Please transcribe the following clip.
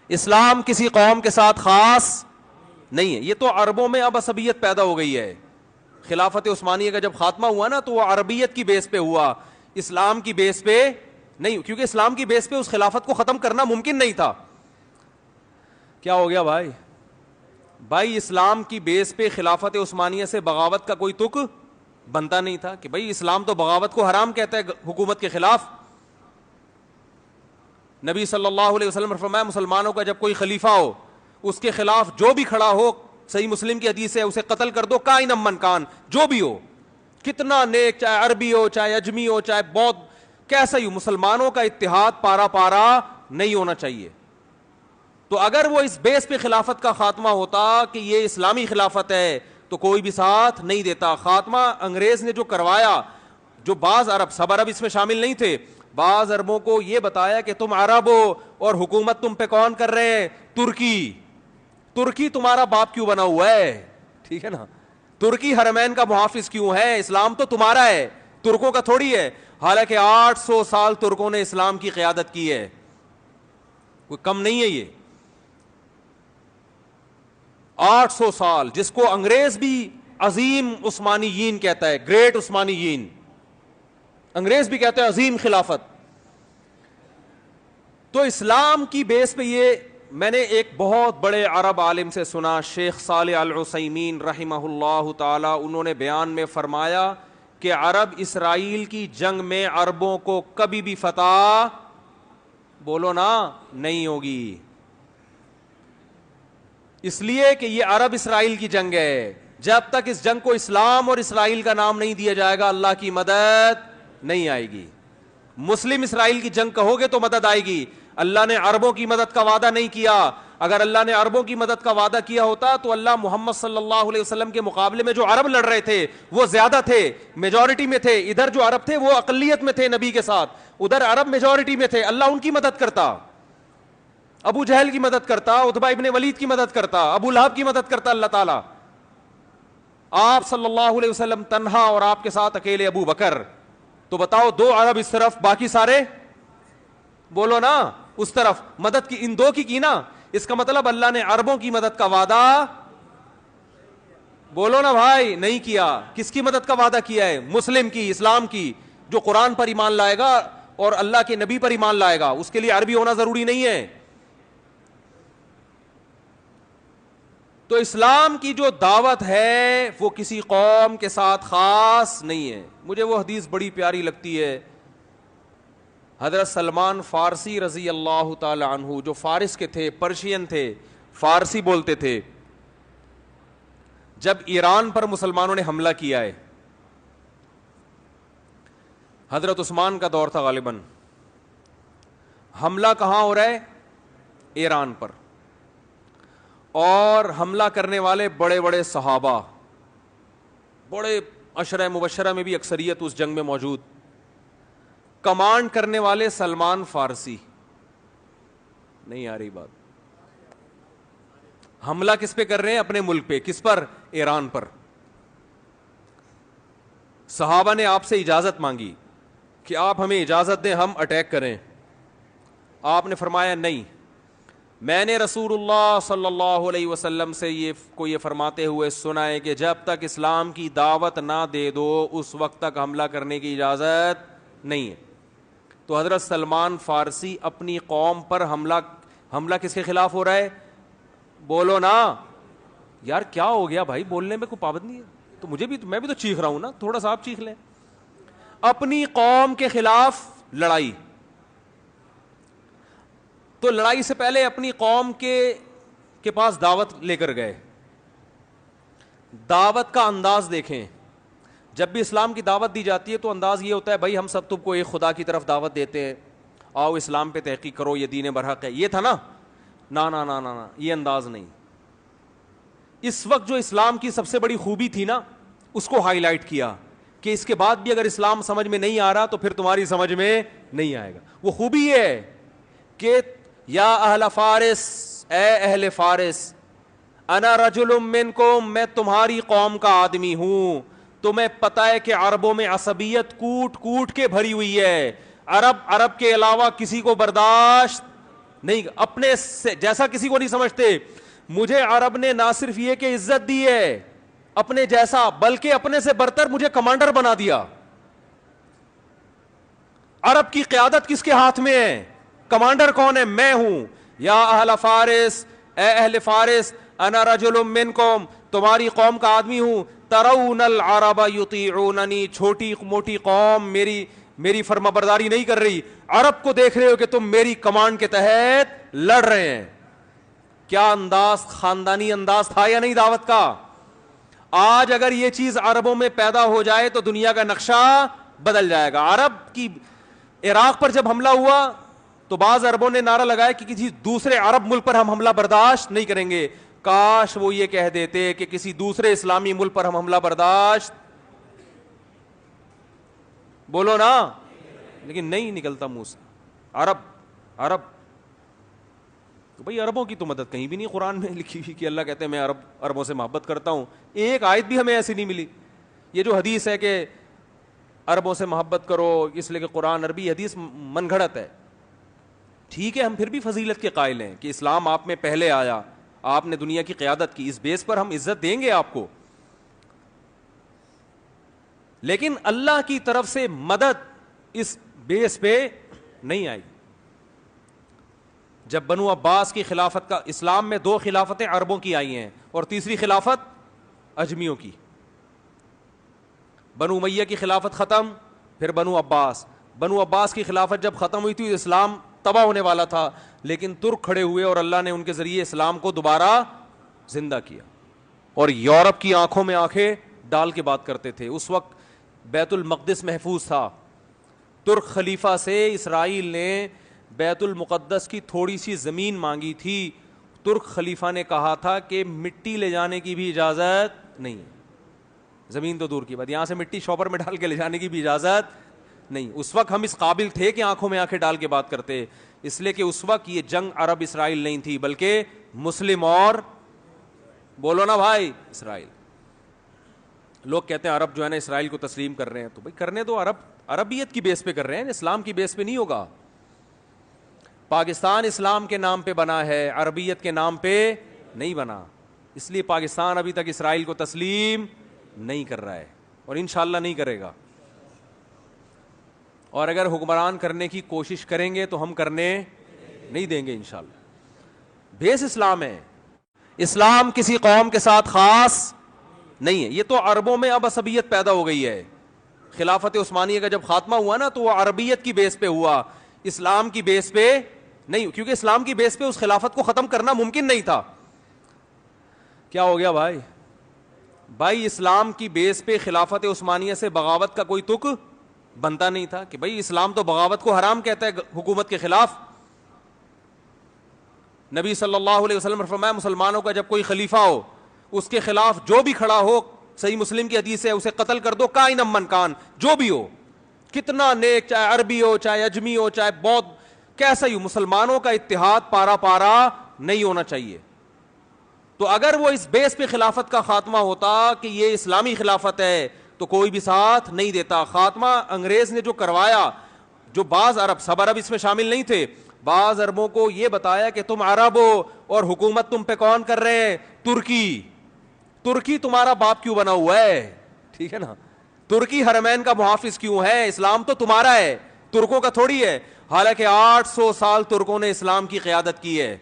اسلام کسی قوم کے ساتھ خاص نہیں ہے. یہ تو عربوں میں اب عصبیت پیدا ہو گئی ہے. خلافت عثمانیہ کا جب خاتمہ ہوا نا تو وہ عربیت کی بیس پہ ہوا, اسلام کی بیس پہ نہیں, کیونکہ اسلام کی بیس پہ اس خلافت کو ختم کرنا ممکن نہیں تھا. کیا ہو گیا بھائی؟ بھائی اسلام کی بیس پہ خلافت عثمانیہ سے بغاوت کا کوئی تک بنتا نہیں تھا کہ بھائی اسلام تو بغاوت کو حرام کہتا ہے حکومت کے خلاف. نبی صلی اللہ علیہ وسلم نے فرمایا مسلمانوں کا جب کوئی خلیفہ ہو اس کے خلاف جو بھی کھڑا ہو, صحیح مسلم کی حدیث ہے, اسے قتل کر دو کائن من کان, جو بھی ہو, کتنا نیک, چاہے عربی ہو, چاہے اجمی ہو, چاہے بودھ, کیسا ہی ہو, مسلمانوں کا اتحاد پارا پارا نہیں ہونا چاہیے. تو اگر وہ اس بیس پہ خلافت کا خاتمہ ہوتا کہ یہ اسلامی خلافت ہے تو کوئی بھی ساتھ نہیں دیتا. خاتمہ انگریز نے جو کروایا, جو بعض عرب, سب عرب اس میں شامل نہیں تھے, بعض عربوں کو یہ بتایا کہ تم عرب ہو اور حکومت تم پہ کون کر رہے ہیں؟ ترکی. ترکی تمہارا باپ کیوں بنا ہوا ہے؟ ٹھیک ہے نا, ترکی حرمین کا محافظ کیوں ہے؟ اسلام تو تمہارا ہے, ترکوں کا تھوڑی ہے. حالانکہ 800 سال ترکوں نے اسلام کی قیادت کی ہے, کوئی کم نہیں ہے یہ. 800 سال, جس کو انگریز بھی عظیم عثمانیین کہتا ہے, گریٹ عثمانیین, انگریز بھی کہتے ہیں عظیم خلافت. تو اسلام کی بیس پہ یہ میں نے ایک بہت بڑے عرب عالم سے سنا, شیخ صالح العثیمین رحمہ اللہ تعالی, انہوں نے بیان میں فرمایا کہ عرب اسرائیل کی جنگ میں عربوں کو کبھی بھی فتح, بولو نا, نہیں ہوگی. اس لیے کہ یہ عرب اسرائیل کی جنگ ہے. جب تک اس جنگ کو اسلام اور اسرائیل کا نام نہیں دیا جائے گا اللہ کی مدد نہیں آئے گی. مسلم اسرائیل کی جنگ کہو گے تو مدد آئے گی. اللہ نے عربوں کی مدد کا وعدہ نہیں کیا. اگر اللہ نے عربوں کی مدد کا وعدہ کیا ہوتا تو اللہ محمد صلی اللہ علیہ وسلم کے مقابلے میں جو عرب لڑ رہے تھے وہ زیادہ تھے, میجورٹی میں تھے. ادھر جو عرب تھے وہ اقلیت میں تھے نبی کے ساتھ, ادھر عرب میجورٹی میں تھے. اللہ ان کی مدد کرتا, ابو جہل کی مدد کرتا, عتبہ ابن ولید کی مدد کرتا, ابو لہب کی مدد کرتا اللہ تعالیٰ. آپ صلی اللہ علیہ وسلم تنہا اور آپ کے ساتھ اکیلے ابو بکر. تو بتاؤ, 2 عرب اس طرف, باقی سارے, بولو نا, اس طرف. مدد کی ان 2 کی نا. اس کا مطلب اللہ نے عربوں کی مدد کا وعدہ, بولو نا بھائی, نہیں کیا. کس کی مدد کا وعدہ کیا ہے؟ مسلم کی, اسلام کی, جو قرآن پر ایمان لائے گا اور اللہ کے نبی پر ایمان لائے گا. اس کے لیے عربی ہونا ضروری نہیں ہے. تو اسلام کی جو دعوت ہے وہ کسی قوم کے ساتھ خاص نہیں ہے. مجھے وہ حدیث بڑی پیاری لگتی ہے, حضرت سلمان فارسی رضی اللہ تعالی عنہ, جو فارس کے تھے, پرشین تھے, فارسی بولتے تھے. جب ایران پر مسلمانوں نے حملہ کیا ہے, حضرت عثمان کا دور تھا غالباً, حملہ کہاں ہو رہا ہے؟ ایران پر. اور حملہ کرنے والے بڑے بڑے صحابہ, بڑے عشرہ مبشرہ میں بھی اکثریت اس جنگ میں موجود. کمانڈ کرنے والے سلمان فارسی. نہیں آ رہی بات؟ حملہ کس پہ کر رہے ہیں؟ اپنے ملک پہ. کس پر؟ ایران پر. صحابہ نے آپ سے اجازت مانگی کہ آپ ہمیں اجازت دیں ہم اٹیک کریں. آپ نے فرمایا نہیں, میں نے رسول اللہ صلی اللہ علیہ وسلم سے یہ فرماتے ہوئے سنا ہے کہ جب تک اسلام کی دعوت نہ دے دو اس وقت تک حملہ کرنے کی اجازت نہیں ہے. تو حضرت سلمان فارسی اپنی قوم پر حملہ کس کے خلاف ہو رہا ہے؟ بولو نا یار, کیا ہو گیا بھائی, بولنے میں کوئی پابندی ہے؟ تو میں بھی تو چیخ رہا ہوں نا, تھوڑا سا آپ چیخ لیں. اپنی قوم کے خلاف لڑائی. تو لڑائی سے پہلے اپنی قوم کے پاس دعوت لے کر گئے. دعوت کا انداز دیکھیں, جب بھی اسلام کی دعوت دی جاتی ہے تو انداز یہ ہوتا ہے بھائی ہم سب تم کو ایک خدا کی طرف دعوت دیتے ہیں, آؤ اسلام پہ تحقیق کرو, یہ دین برحق ہے. یہ تھا نا؟ نا نا نا نا, یہ انداز نہیں. اس وقت جو اسلام کی سب سے بڑی خوبی تھی نا, اس کو ہائی لائٹ کیا کہ اس کے بعد بھی اگر اسلام سمجھ میں نہیں آ رہا تو پھر تمہاری سمجھ میں نہیں آئے گا. وہ خوبی یہ ہے کہ یا اہل فارس, اے اہل فارس, انا رجل منکم, میں تمہاری قوم کا آدمی ہوں. تمہیں پتہ ہے کہ عربوں میں عصبیت کوٹ کوٹ کے بھری ہوئی ہے. عرب کے علاوہ کسی کو برداشت نہیں, اپنے سے جیسا کسی کو نہیں سمجھتے. مجھے عرب نے نہ صرف یہ کہ عزت دی ہے اپنے جیسا, بلکہ اپنے سے برتر مجھے کمانڈر بنا دیا. عرب کی قیادت کس کے ہاتھ میں ہے؟ کمانڈر کون ہے؟ میں ہوں. یا اہل فارس, اے اہل فارس, انا رجل منکم, تمہاری قوم کا آدمی ہوں. ترون العرب یطیعوننی, چھوٹی موٹی قوم میری فرما برداری نہیں کر رہی, عرب کو دیکھ رہے ہو کہ تم میری کمانڈ کے تحت لڑ رہے ہیں. کیا انداز, خاندانی انداز تھا یا نہیں دعوت کا؟ آج اگر یہ چیز عربوں میں پیدا ہو جائے تو دنیا کا نقشہ بدل جائے گا. عرب کی عراق پر جب حملہ ہوا تو بعض عربوں نے نعرہ لگایا کہ کسی دوسرے عرب ملک پر ہم حملہ برداشت نہیں کریں گے. کاش وہ یہ کہہ دیتے کہ کسی دوسرے اسلامی ملک پر ہم حملہ برداشت, بولو نا, لیکن نہیں نکلتا منہ سے. عرب تو بھئی عربوں کی تو مدد کہیں بھی نہیں قرآن میں لکھی ہوئی کہ اللہ کہتے ہیں میں عربوں سے محبت کرتا ہوں. ایک آیت بھی ہمیں ایسی نہیں ملی. یہ جو حدیث ہے کہ عربوں سے محبت کرو اس لیے کہ قرآن عربی, حدیث من گھڑت ہے. ٹھیک ہے, ہم پھر بھی فضیلت کے قائل ہیں کہ اسلام آپ میں پہلے آیا, آپ نے دنیا کی قیادت کی, اس بیس پر ہم عزت دیں گے آپ کو. لیکن اللہ کی طرف سے مدد اس بیس پہ نہیں آئی. جب بنو عباس کی خلافت کا, اسلام میں 2 خلافتیں عربوں کی آئی ہیں اور تیسری خلافت اجمیوں کی. بنو امیہ کی خلافت ختم, پھر بنو عباس کی خلافت جب ختم ہوئی تھی اسلام تباہ ہونے والا تھا, لیکن ترک کھڑے ہوئے اور اللہ نے ان کے ذریعے اسلام کو دوبارہ زندہ کیا. اور یورپ کی آنکھوں میں آنکھیں ڈال کے بات کرتے تھے. اس وقت بیت المقدس محفوظ تھا. ترک خلیفہ سے اسرائیل نے بیت المقدس کی تھوڑی سی زمین مانگی تھی. ترک خلیفہ نے کہا تھا کہ مٹی لے جانے کی بھی اجازت نہیں ہے, زمین تو دور کی بات, یہاں سے مٹی شاپر میں ڈال کے لے جانے کی بھی اجازت نہیں. اس وقت ہم اس قابل تھے کہ آنکھوں میں آنکھیں ڈال کے بات کرتے, اس لیے کہ اس وقت یہ جنگ عرب اسرائیل نہیں تھی بلکہ مسلم اور, بولو نا بھائی, اسرائیل. لوگ کہتے ہیں عرب جو ہے نا اسرائیل کو تسلیم کر رہے ہیں, تو بھائی کرنے دو. عربیت کی بیس پہ کر رہے ہیں, اسلام کی بیس پہ نہیں ہوگا. پاکستان اسلام کے نام پہ بنا ہے, عربیت کے نام پہ نہیں بنا, اس لیے پاکستان ابھی تک اسرائیل کو تسلیم نہیں کر رہا ہے اور انشاءاللہ نہیں کرے گا. اور اگر حکمران کرنے کی کوشش کریں گے تو ہم کرنے نہیں دیں گے انشاءاللہ. بیس اسلام ہے, اسلام کسی قوم کے ساتھ خاص نہیں ہے. یہ تو عربوں میں اب عصبیت پیدا ہو گئی ہے. خلافت عثمانیہ کا جب خاتمہ ہوا نا تو وہ عربیت کی بیس پہ ہوا, اسلام کی بیس پہ نہیں, کیونکہ اسلام کی بیس پہ اس خلافت کو ختم کرنا ممکن نہیں تھا. کیا ہو گیا بھائی اسلام کی بیس پہ خلافت عثمانیہ سے بغاوت کا کوئی تک بنتا نہیں تھا کہ بھائی اسلام تو بغاوت کو حرام کہتا ہے حکومت کے خلاف. نبی صلی اللہ علیہ وسلم نے فرمایا مسلمانوں کا جب کوئی خلیفہ ہو اس کے خلاف جو بھی کھڑا ہو, صحیح مسلم کی حدیث ہے, اسے قتل کر دو, کائن من کان, جو بھی ہو, کتنا نیک, چاہے عربی ہو, چاہے اجمی ہو, چاہے بودھ, کیسا ہی ہو. مسلمانوں کا اتحاد پارا نہیں ہونا چاہیے. تو اگر وہ اس بیس پہ خلافت کا خاتمہ ہوتا کہ یہ اسلامی خلافت ہے تو کوئی بھی ساتھ نہیں دیتا. خاتمہ انگریز نے جو کروایا, جو بعض عرب, سب عرب اس میں شامل نہیں تھے, بعض عربوں کو یہ بتایا کہ تم عرب ہو اور حکومت تم پہ کون کر رہے ہیں؟ ترکی تمہارا باپ کیوں بنا ہوا ہے؟ ٹھیک ہے نا, ترکی حرمین کا محافظ کیوں ہے؟ اسلام تو تمہارا ہے, ترکوں کا تھوڑی ہے. حالانکہ 800 سال ترکوں نے اسلام کی قیادت کی ہے.